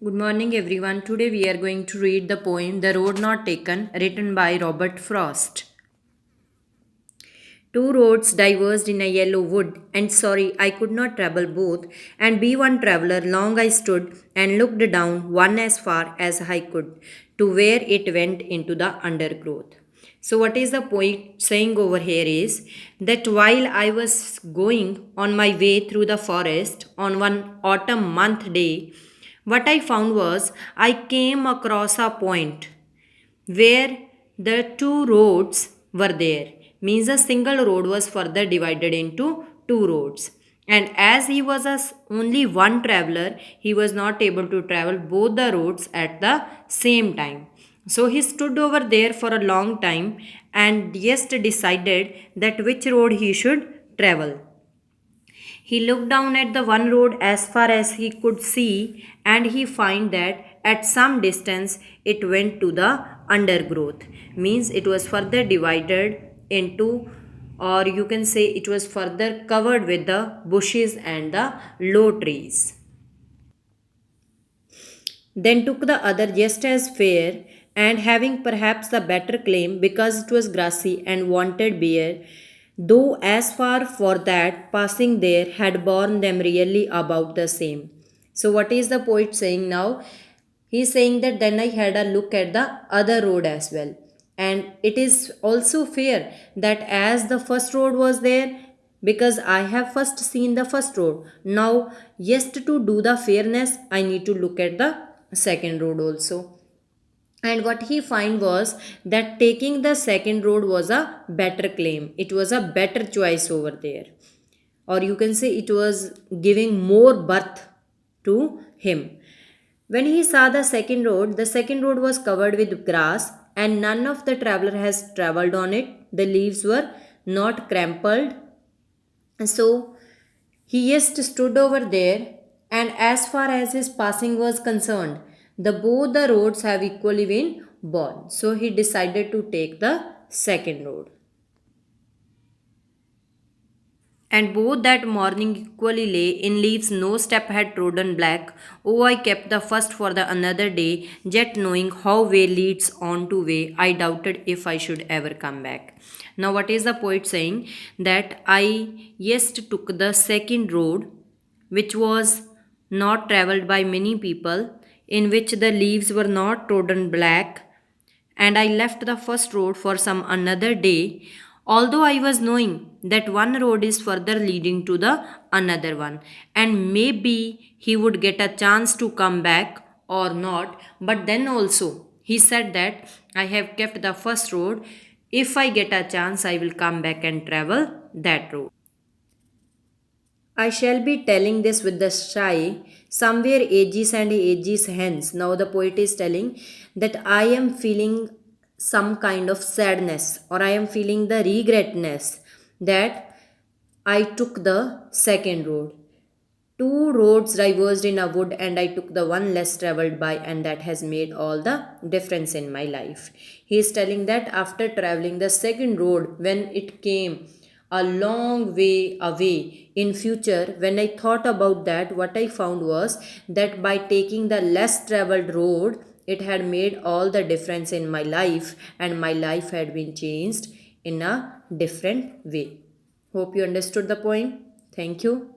Good morning, everyone. Today we are going to read the poem The Road Not Taken, written by Robert Frost. Two roads diverged in a yellow wood, and sorry I could not travel both, and be one traveller. Long I stood and looked down, one as far as I could, to where it went into the undergrowth. So, what is the poet saying over here is that while I was going on my way through the forest on one autumn month day, what I found was I came across a point where the two roads were there. Means a single road was further divided into two roads, and as he was only one traveler, he was not able to travel both the roads at the same time. So he stood over there for a long time and just decided that which road he should travel. He looked down at the one road as far as he could see, and he found that at some distance it went to the undergrowth. Means it was further divided into, or you can say it was further covered with the bushes and the low trees. Then took the other just as fair, and having perhaps the better claim because it was grassy and wanted bare, though as far for that passing there had borne them really about the same. So, what is the poet saying now? He is saying that then I had a look at the other road as well. And it is also fair that as the first road was there, because I have first seen the first road. Now, just to do the fairness, I need to look at the second road also. And what he find was that taking the second road was a better claim. It was a better choice over there. Or you can say it was giving more birth to him. When he saw the second road was covered with grass, and none of the traveler has traveled on it. The leaves were not crumpled. So he just stood over there, and as far as his passing was concerned, the both the roads have equally been born. So he decided to take the second road. And both that morning equally lay in leaves no step had trodden black. Oh, I kept the first for the another day, yet knowing how way leads on to way, I doubted if I should ever come back. Now, what is the poet saying? That I yes took the second road, which was not travelled by many people, in which the leaves were not trodden black, and I left the first road for some another day, although I was knowing that one road is further leading to the another one, and maybe he would get a chance to come back or not. But then also, he said that I have kept the first road. If I get a chance, I will come back and travel that road. I shall be telling this with the shy, somewhere ages and ages hence. Now, the poet is telling that I am feeling some kind of sadness, or I am feeling the regretness that I took the second road. Two roads diverged in a wood, and I took the one less traveled by, and that has made all the difference in my life. He is telling that after traveling the second road, when it came a long way away in future, when I thought about that, what I found was that by taking the less traveled road, it had made all the difference in my life, and my life had been changed in a different way. Hope you understood the point. Thank you.